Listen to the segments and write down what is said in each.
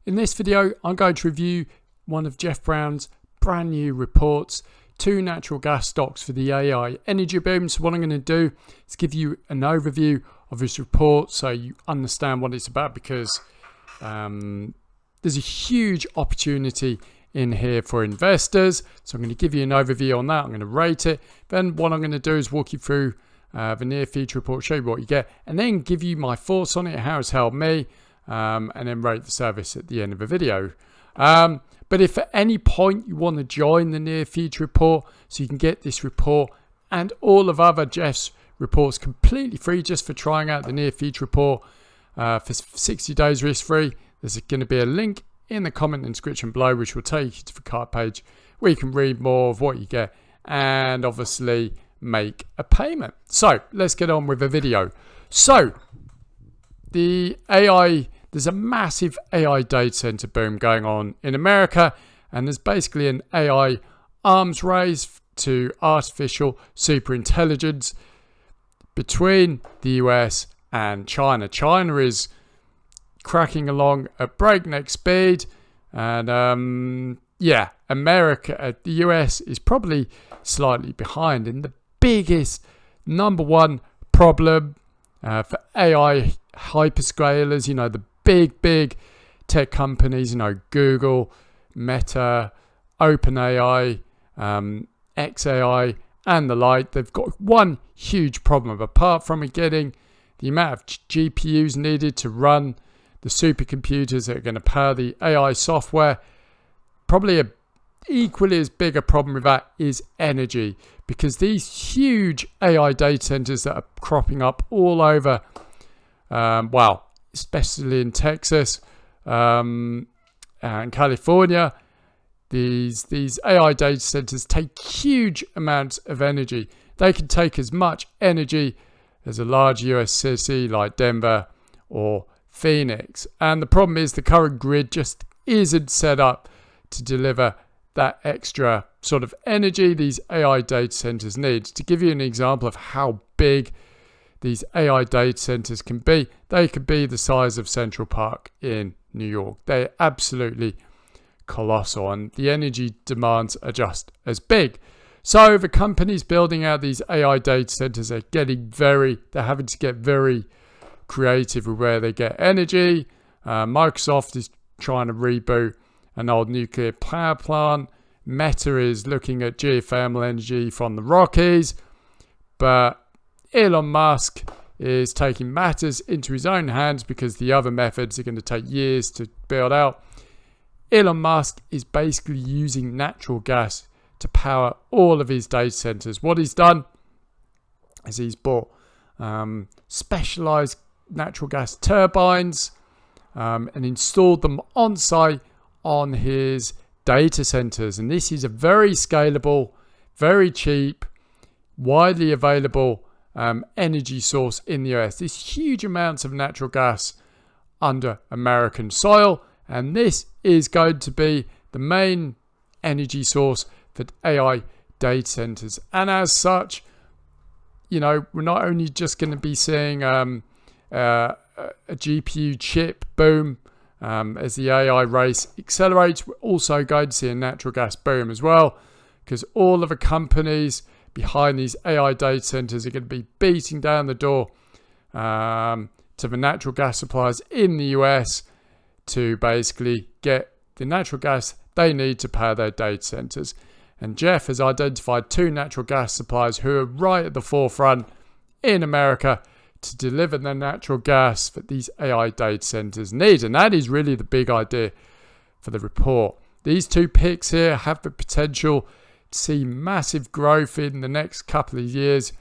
In this video, I'm going to review one of Jeff Brown's brand new reports, 2 natural gas stocks for the AI energy boom. So what I'm going to do is give you an overview of his report so you understand what it's about, because there's a huge opportunity in here for investors. So I'm going to give you an overview on that. I'm going to rate it. Then what I'm going to do is walk you through the near future report, show you what you get, and then give you my thoughts on it, how it's helped me, and then rate the service at the end of the video. But if at any point you want to join the near future report, so you can get this report and all of other Jeff's reports completely free just for trying out the near future report for 60 days risk free, there's going to be a link in the comment and description below which will take you to the card page where you can read more of what you get and obviously make a payment. So let's get on with the video. So the AI, there's a massive AI data center boom going on in America, and there's basically an AI arms race to artificial superintelligence between the US and China. China is cracking along at breakneck speed, and America, the US is probably slightly behind. And the biggest number one problem for AI hyperscalers, the big tech companies, Google, Meta, OpenAI, XAI, and the like, they've got one huge problem. Apart from getting the amount of GPUs needed to run the supercomputers that are going to power the AI software, probably a equally as big a problem with that is energy, because these huge AI data centers that are cropping up all over, especially in Texas and California, these AI data centers take huge amounts of energy. They can take as much energy as a large US city like Denver or Phoenix. And the problem is the current grid just isn't set up to deliver that extra sort of energy these AI data centers need. To give you an example of how big these AI data centers can be, they could be the size of Central Park in New York. They're absolutely colossal, and the energy demands are just as big. So the companies building out these AI data centers are they're having to get very creative with where they get energy. Microsoft is trying to reboot an old nuclear power plant. Meta is looking at geothermal energy from the Rockies. But Elon Musk is taking matters into his own hands because the other methods are going to take years to build out. Elon Musk is basically using natural gas to power all of his data centers. What he's done is he's bought specialized natural gas turbines and installed them on site on his data centers. And this is a very scalable, very cheap, widely available energy source in the US. There's huge amounts of natural gas under American soil, and this is going to be the main energy source for AI data centers. And as such, we're not only just going to be seeing a GPU chip boom as the AI race accelerates, we're also going to see a natural gas boom as well, because all of the companies behind these AI data centers are going to be beating down the door to the natural gas suppliers in the US to basically get the natural gas they need to power their data centers. And Jeff has identified 2 natural gas suppliers who are right at the forefront in America to deliver the natural gas that these AI data centers need. And that is really the big idea for the report. These 2 picks here have the potential to see massive growth in the next couple of years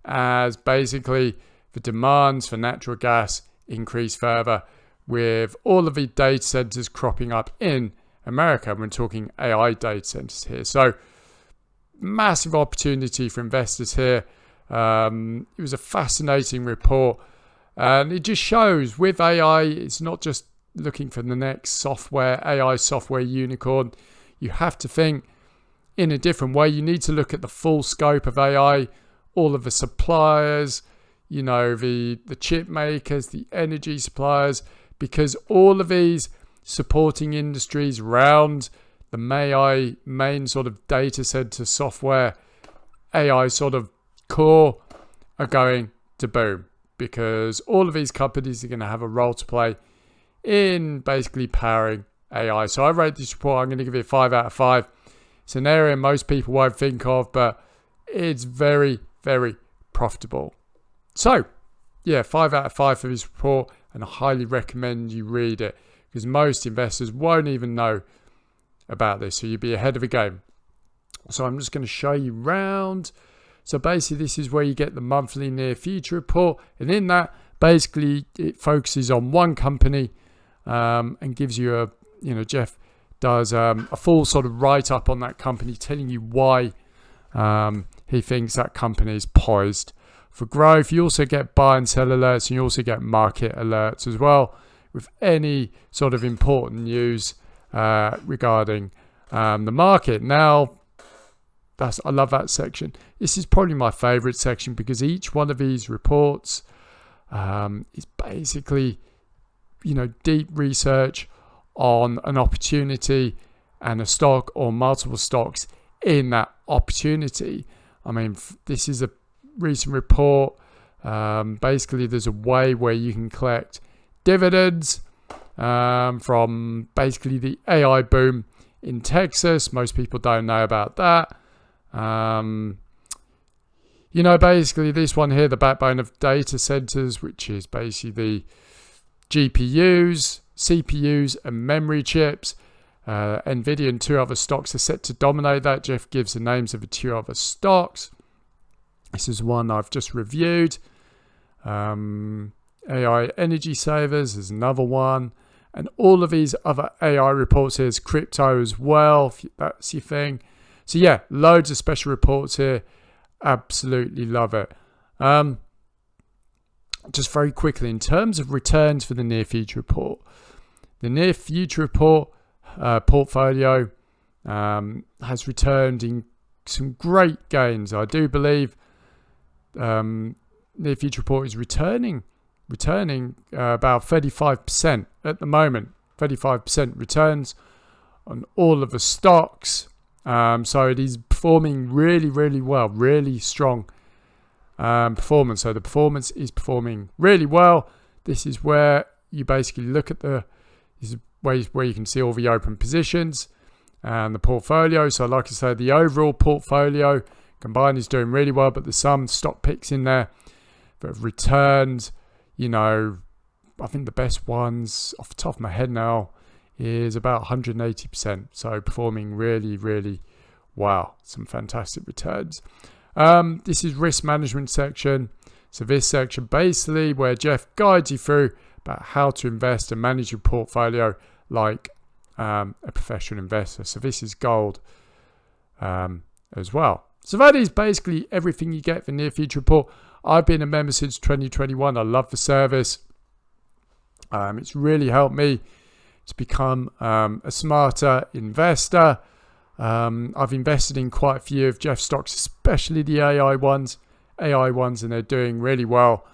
as basically the demands for natural gas increase further, with all of the data centers cropping up in America. We're talking AI data centers here. So massive opportunity for investors here. It was a fascinating report, and it just shows with AI, it's not just looking for the next AI software unicorn. You have to think in a different way. You need to look at the full scope of AI, all of the suppliers, the chip makers, the energy suppliers, because all of these supporting industries around the main sort of data center software AI sort of core are going to boom, because all of these companies are going to have a role to play in basically powering AI. So I rate this report, I'm going to give it 5 out of 5. It's an area most people won't think of, but it's very, very profitable. So yeah, 5 out of 5 for this report, and I highly recommend you read it, because most investors won't even know about this, so you'll be ahead of the game. So I'm just going to show you round. So basically this is where you get the monthly near future report, and in that basically it focuses on one company and gives you a, Jeff does a full sort of write-up on that company, telling you why he thinks that company is poised for growth. You also get buy and sell alerts, and you also get market alerts as well, with any sort of important news regarding the market. Now, I love that section. This is probably my favorite section, because each one of these reports is basically, deep research on an opportunity and a stock or multiple stocks in that opportunity. I mean, this is a recent report. Basically, there's a way where you can collect dividends from basically the AI boom in Texas. Most people don't know about that. Basically this one here, the backbone of data centers, which is basically the GPUs, CPUs, and memory chips. Nvidia and 2 other stocks are set to dominate that. Jeff gives the names of the 2 other stocks. This is one I've just reviewed. AI energy savers is another one. And all of these other AI reports here is crypto as well, if that's your thing. So yeah, loads of special reports here. Absolutely love it. Just very quickly, in terms of returns for the near future report, the near future report portfolio has returned in some great gains. I do believe near future report is returning about 35% at the moment. 35% returns on all of the stocks. So it is performing really, really well, really strong performance. So the performance is performing really well. This is where you basically look at this is where you can see all the open positions and the portfolio. So like I said, the overall portfolio combined is doing really well, but there's some stock picks in there that have returned, I think the best ones off the top of my head now is about 180%. So performing really, really well. Some fantastic returns. This is risk management section. So this section basically where Jeff guides you through about how to invest and manage your portfolio like a professional investor. So this is gold as well. So that is basically everything you get for Near Future Report. I've been a member since 2021. I love the service. It's really helped me to become a smarter investor. I've invested in quite a few of Jeff's stocks, especially the AI ones, and they're doing really well.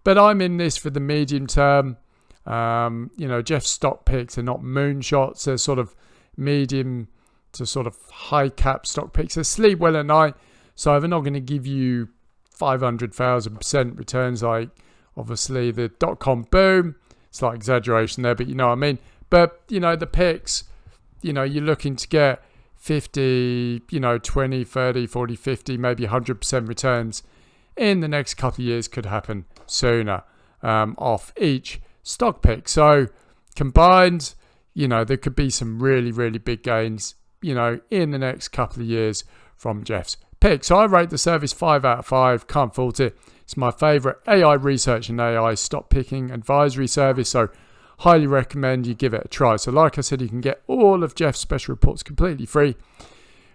But I'm in this for the medium term. Jeff's stock picks are not moonshots. They're sort of medium to sort of high cap stock picks. They sleep well at night, so they're not going to give you 500,000% returns like obviously the .com boom. Slight exaggeration there, but you know what I mean. But the picks, you're looking to get 50, 20, 30, 40, 50, maybe 100% returns in the next couple of years. Could happen sooner off each stock pick. So combined, there could be some really, really big gains, in the next couple of years from Jeff's pick. So I rate the service 5 out of 5. Can't fault it. It's my favorite AI research and AI stock picking advisory service. So highly recommend you give it a try. So like I said, you can get all of Jeff's special reports completely free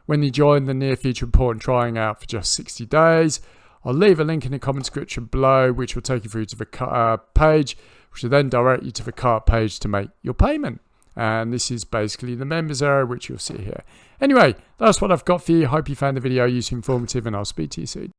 when you join the Near Future Report and trying out for just 60 days. I'll leave a link in the comment description below, which will take you through to the page, which will then direct you to the cart page to make your payment. And this is basically the members area, which you'll see here. Anyway, that's what I've got for you. Hope you found the video useful, informative, and I'll speak to you soon.